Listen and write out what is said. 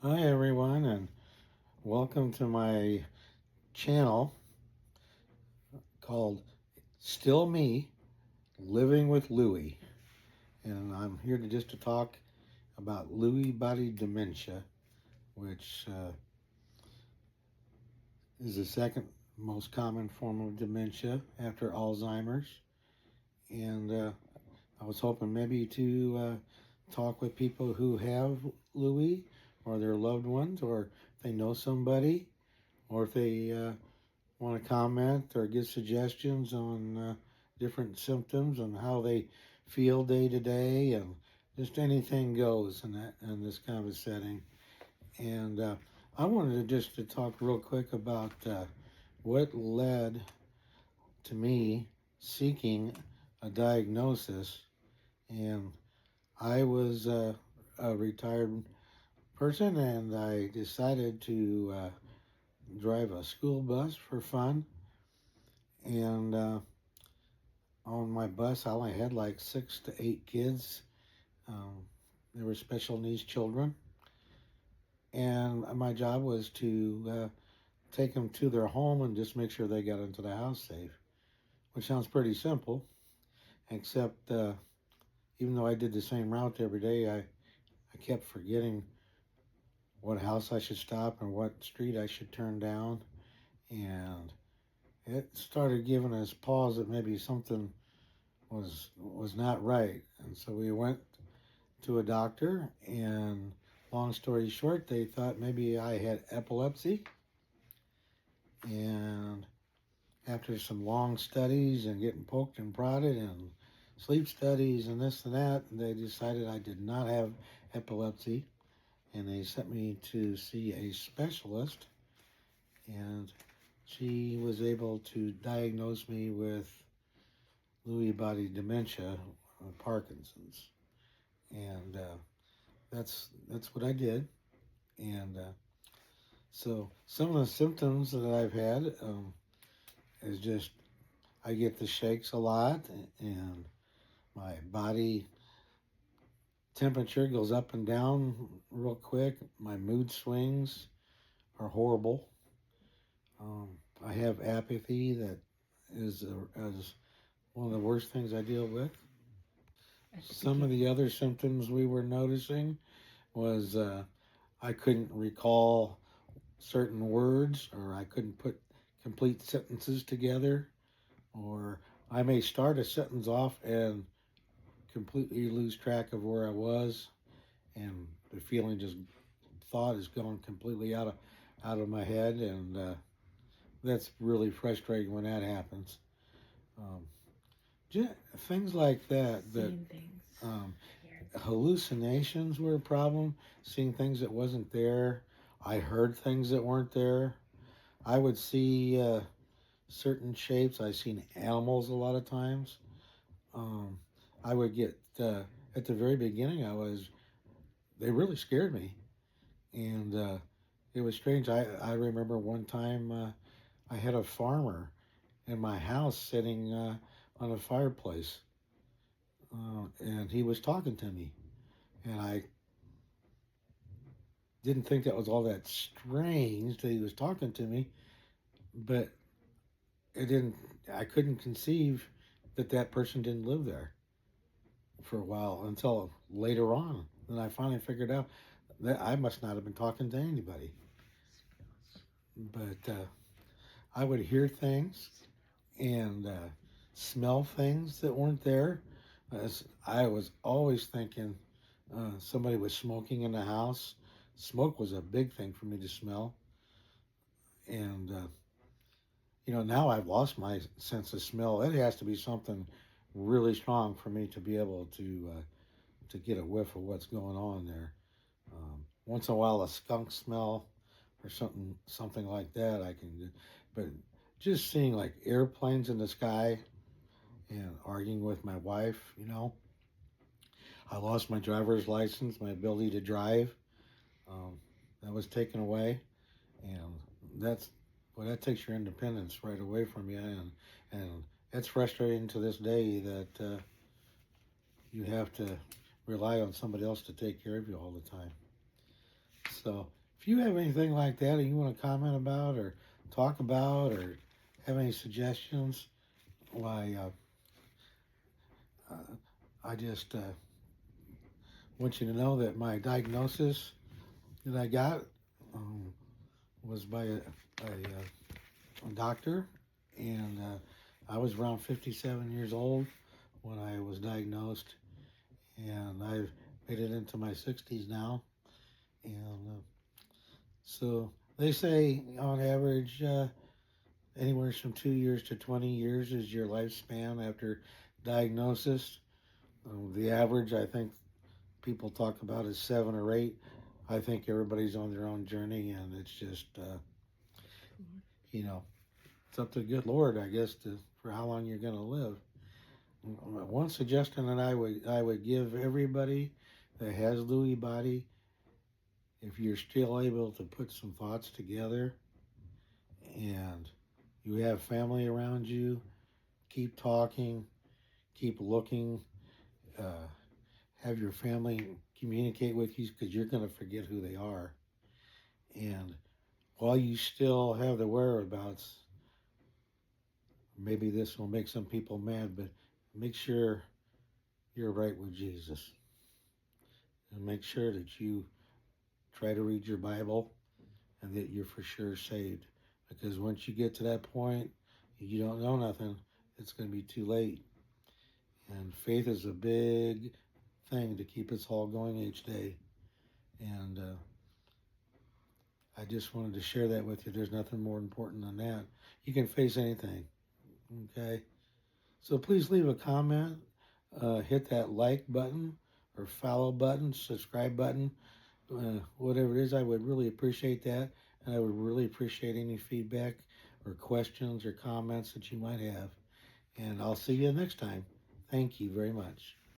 Hi everyone, and welcome to my channel called Still Me, Living with Lewy. And I'm here to talk about Lewy Body Dementia, which is the second most common form of dementia after Alzheimer's. And I was hoping maybe to talk with people who have Lewy or their loved ones, or if they know somebody, or if they want to comment or give suggestions on different symptoms and how they feel day to day, and just anything goes in this kind of a setting. And I wanted to talk real quick about what led to me seeking a diagnosis. And I was a retired person, and I decided to drive a school bus for fun. And on my bus, I only had like 6 to 8 kids. Um, they were special needs children. And my job was to take them to their home and just make sure they got into the house safe, which sounds pretty simple, except even though I did the same route every day, I kept forgetting what house I should stop and what street I should turn down. And it started giving us pause that maybe something was not right. And so we went to a doctor, and long story short, they thought maybe I had epilepsy. And after some long studies and getting poked and prodded and sleep studies and this and that, they decided I did not have epilepsy, and they sent me to see a specialist, and she was able to diagnose me with Lewy Body Dementia, Parkinson's. And that's what I did. And so some of the symptoms that I've had is just I get the shakes a lot, and my body temperature goes up and down real quick. My mood swings are horrible. Um, I have apathy that is one of the worst things I deal with. Some of the other symptoms we were noticing was I couldn't recall certain words, or I couldn't put complete sentences together, or I may start a sentence off and completely lose track of where I was, and the feeling just thought is going completely out of my head, and that's really frustrating when that happens. Um, Things like that. Um, Hallucinations were a problem. Seeing things that wasn't there. I heard things that weren't there. I would see certain shapes. I seen animals a lot of times. Um, I would get at the very beginning. They really scared me, and it was strange. I remember one time I had a farmer in my house sitting on a fireplace, and he was talking to me, and I didn't think that was all that strange that he was talking to me, but it didn't. I couldn't conceive that that person didn't live there for a while until later on. Then I finally figured out that I must not have been talking to anybody. But I would hear things and smell things that weren't there. I was always thinking somebody was smoking in the house. Smoke was a big thing for me to smell. And, now I've lost my sense of smell. It has to be something really strong for me to be able to get a whiff of what's going on there. Once in a while, a skunk smell or something like that I can do. But just seeing like airplanes in the sky and arguing with my wife, I lost my driver's license, my ability to drive. Um, that was taken away, and that takes your independence right away from you, and it's frustrating to this day that you have to rely on somebody else to take care of you all the time. So if you have anything like that, or you want to comment about, or talk about, or have any suggestions, why, I just want you to know that my diagnosis that I got um, was by a doctor, and I was around 57 years old when I was diagnosed, and I've made it into my 60s now, and so they say on average anywhere from 2 years to 20 years is your lifespan after diagnosis. The average, I think, people talk about is 7 or 8. I think everybody's on their own journey, and it's just, you know, it's up to the good Lord, I guess, for how long you're going to live. One suggestion that I would give everybody that has Lewy body, if you're still able to put some thoughts together and you have family around you, keep talking, keep looking, uh, have your family communicate with you, because you're going to forget who they are. And while you still have the whereabouts, maybe this will make some people mad, but make sure you're right with Jesus. And make sure that you try to read your Bible and that you're for sure saved. Because once you get to that point, you don't know nothing, it's going to be too late. And faith is a big thing to keep us all going each day. And I just wanted to share that with you. There's nothing more important than that. You can face anything, okay? So please leave a comment, hit that like button or follow button, subscribe button, whatever it is. I would really appreciate that, and I would really appreciate any feedback or questions or comments that you might have. And I'll see you next time. Thank you very much.